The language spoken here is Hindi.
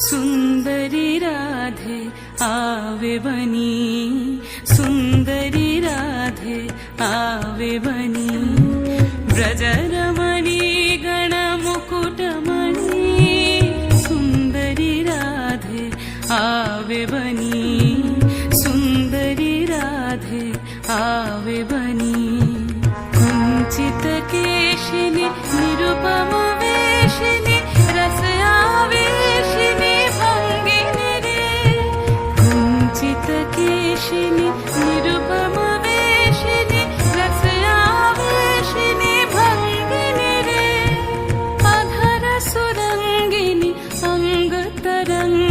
सुंदरी राधे आवे बनी, सुंदरी राधे आवे बनी, ब्रजरमणी गणमुकुटमणि, सुंदरी राधे आवे बनी, सुंदरी राधे आवे बनी, कुंचित केशिनी निरुपम वेशिनी रस आवेशिनी भंगिनी रे, कुंचित केशिनी निरुपम वेशिनी रस आवेशिनी भंगिनी रे, अधर सुरंगिनी अंग तरंग